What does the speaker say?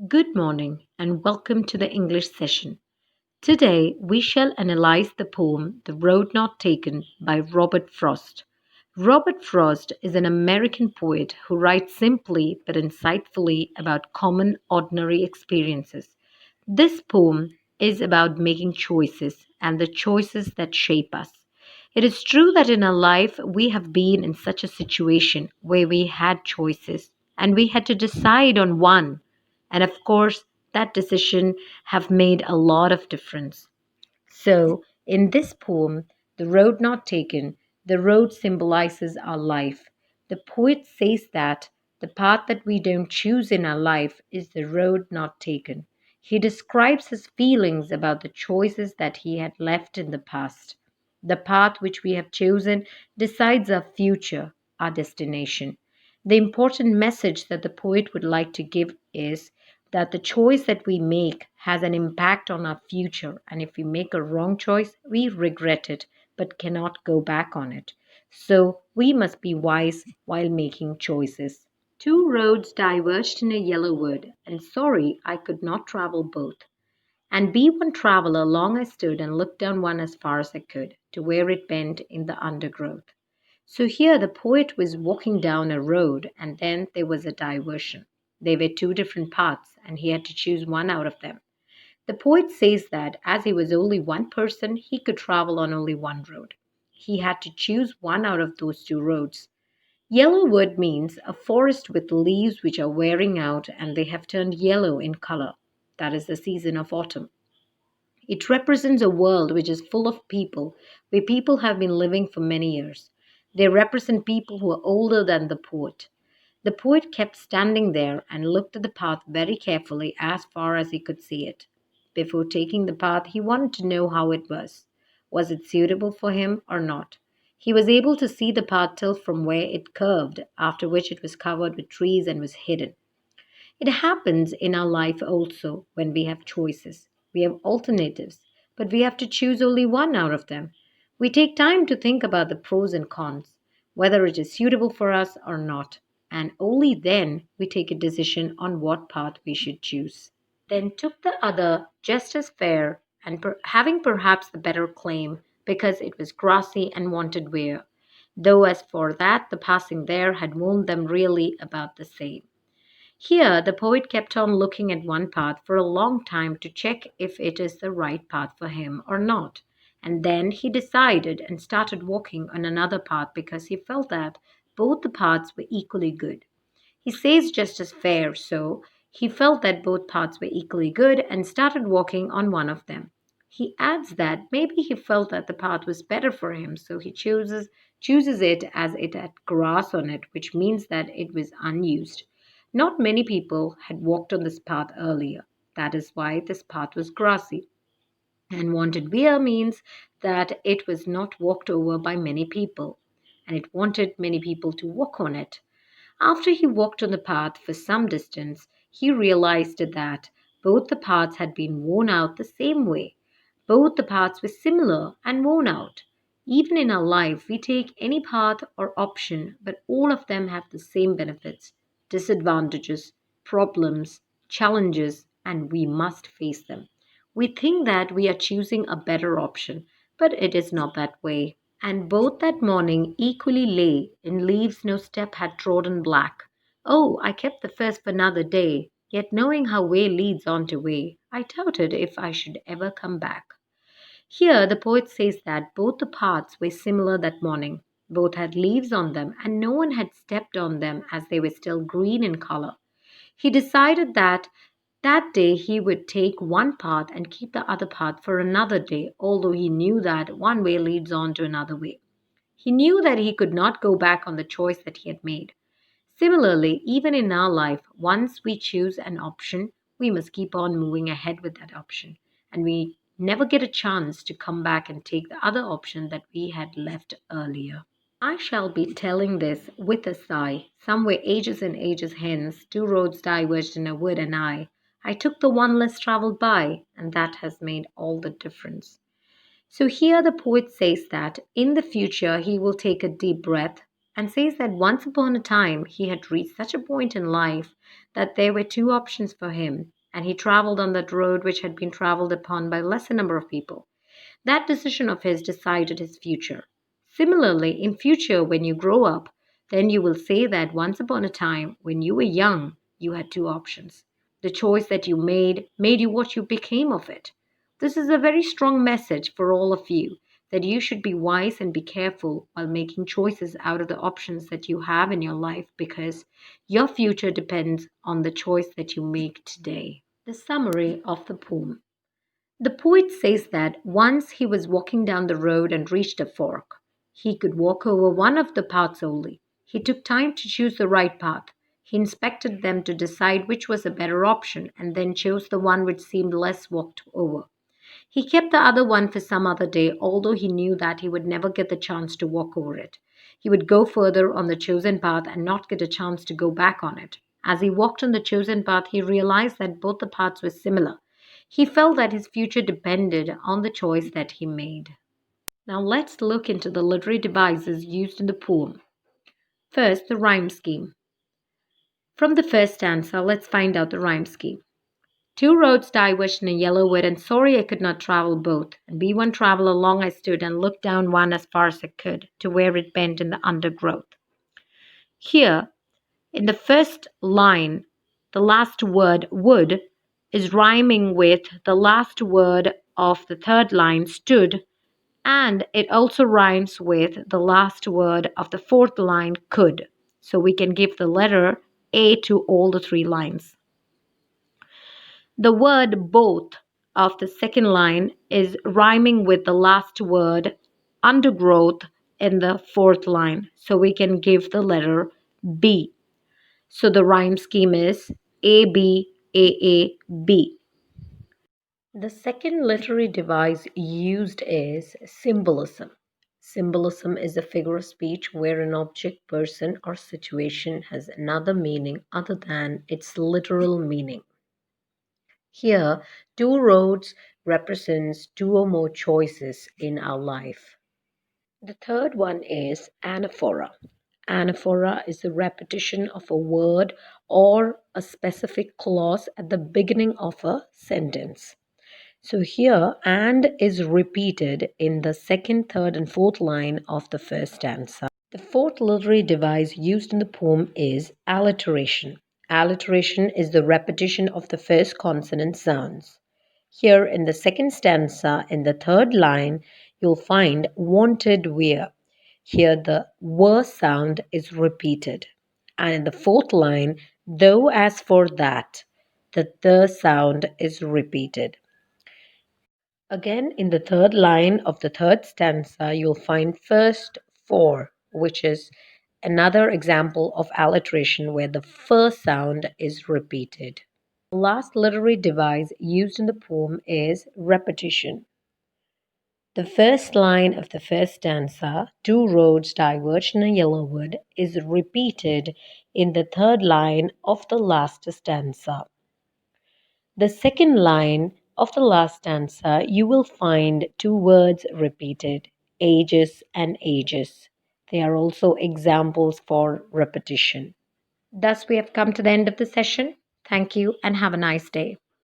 Good morning and welcome to the English session. Today we shall analyze the poem The Road Not Taken by Robert Frost. Robert Frost is an American poet who writes simply but insightfully about common, ordinary experiences. This poem is about making choices and the choices that shape us. It is true that in our life we have been in such a situation where we had choices and we had to decide on one. And of course, that decision have made a lot of difference. So, in this poem, The Road Not Taken, the road symbolizes our life. The poet says that the path that we don't choose in our life is the road not taken. He describes his feelings about the choices that he had left in the past. The path which we have chosen decides our future, our destination. The important message that the poet would like to give is that the choice that we make has an impact on our future. And if we make a wrong choice, we regret it but cannot go back on it. So we must be wise while making choices. Two roads diverged in a yellow wood, and sorry I could not travel both. And be one traveller, long I stood and looked down one as far as I could, to where it bent in the undergrowth. So here the poet was walking down a road, and then there was a diversion. They were two different paths, and he had to choose one out of them. The poet says that as he was only one person, he could travel on only one road. He had to choose one out of those two roads. Yellow wood means a forest with leaves which are wearing out and they have turned yellow in color. That is the season of autumn. It represents a world which is full of people, where people have been living for many years. They represent people who are older than the poet. The poet kept standing there and looked at the path very carefully as far as he could see it. Before taking the path, he wanted to know how it was. Was it suitable for him or not? He was able to see the path till from where it curved, after which it was covered with trees and was hidden. It happens in our life also when we have choices. We have alternatives, but we have to choose only one out of them. We take time to think about the pros and cons, whether it is suitable for us or not, and only then we take a decision on what path we should choose. Then took the other just as fair, and having perhaps the better claim, because it was grassy and wanted wear, though as for that the passing there had warned them really about the same. Here, the poet kept on looking at one path for a long time to check if it is the right path for him or not. And then he decided and started walking on another path because he felt that both the paths were equally good. He says just as fair, so he felt that both paths were equally good and started walking on one of them. He adds that maybe he felt that the path was better for him, so he chooses it as it had grass on it, which means that it was unused. Not many people had walked on this path earlier. That is why this path was grassy. And wanted wear means that it was not walked over by many people, and it wanted many people to walk on it. After he walked on the path for some distance, he realized that both the paths had been worn out the same way. Both the paths were similar and worn out. Even in our life, we take any path or option, but all of them have the same benefits, disadvantages, problems, challenges, and we must face them. We think that we are choosing a better option, but it is not that way. And both that morning equally lay in leaves no step had trodden black. Oh, I kept the first for another day, yet knowing how way leads on to way, I doubted if I should ever come back. Here the poet says that both the paths were similar that morning. Both had leaves on them, and no one had stepped on them as they were still green in color. He decided that that day he would take one path and keep the other path for another day, although he knew that one way leads on to another way. He knew that he could not go back on the choice that he had made. Similarly, even in our life, once we choose an option, we must keep on moving ahead with that option. And we never get a chance to come back and take the other option that we had left earlier. I shall be telling this with a sigh. Somewhere ages and ages hence, two roads diverged in a wood, and I took the one less traveled by, and that has made all the difference. So here the poet says that in the future he will take a deep breath and says that once upon a time he had reached such a point in life that there were two options for him, and he traveled on that road which had been traveled upon by lesser number of people. That decision of his decided his future. Similarly, in future, when you grow up, then you will say that once upon a time, when you were young, you had two options. The choice that you made you what you became of it. This is a very strong message for all of you that you should be wise and be careful while making choices out of the options that you have in your life because your future depends on the choice that you make today. The summary of the poem. The poet says that once he was walking down the road and reached a fork. He could walk over one of the paths only. He took time to choose the right path. He inspected them to decide which was a better option and then chose the one which seemed less walked over. He kept the other one for some other day, although he knew that he would never get the chance to walk over it. He would go further on the chosen path and not get a chance to go back on it. As he walked on the chosen path, he realized that both the paths were similar. He felt that his future depended on the choice that he made. Now let's look into the literary devices used in the poem. First, the rhyme scheme. From the first stanza, let's find out the rhyme scheme. Two roads diverged in a yellow wood, and sorry I could not travel both. And be one traveler long I stood, and looked down one as far as I could, to where it bent in the undergrowth. Here, in the first line, the last word would is rhyming with the last word of the third line stood, and it also rhymes with the last word of the fourth line could. So we can give the letter A to all the three lines. The word both of the second line is rhyming with the last word undergrowth in the fourth line. So we can give the letter B. So the rhyme scheme is A B A A B. The second literary device used is symbolism. Symbolism is a figure of speech where an object, person, or situation has another meaning other than its literal meaning. Here, two roads represents two or more choices in our life. The third one is anaphora. Anaphora is the repetition of a word or a specific clause at the beginning of a sentence. So here, and is repeated in the second, third, and fourth line of the first stanza. The fourth literary device used in the poem is alliteration. Alliteration is the repetition of the first consonant sounds. Here in the second stanza, in the third line, you'll find wanted were. Here the were sound is repeated. And in the fourth line, though as for that, the sound is repeated. Again, in the third line of the third stanza, you'll find first for, which is another example of alliteration where the first sound is repeated. The last literary device used in the poem is repetition. The first line of the first stanza, two roads diverge in a yellow wood, is repeated in the third line of the last stanza. The second line of the last stanza, you will find two words repeated, ages and ages. They are also examples for repetition. Thus, we have come to the end of the session. Thank you and have a nice day.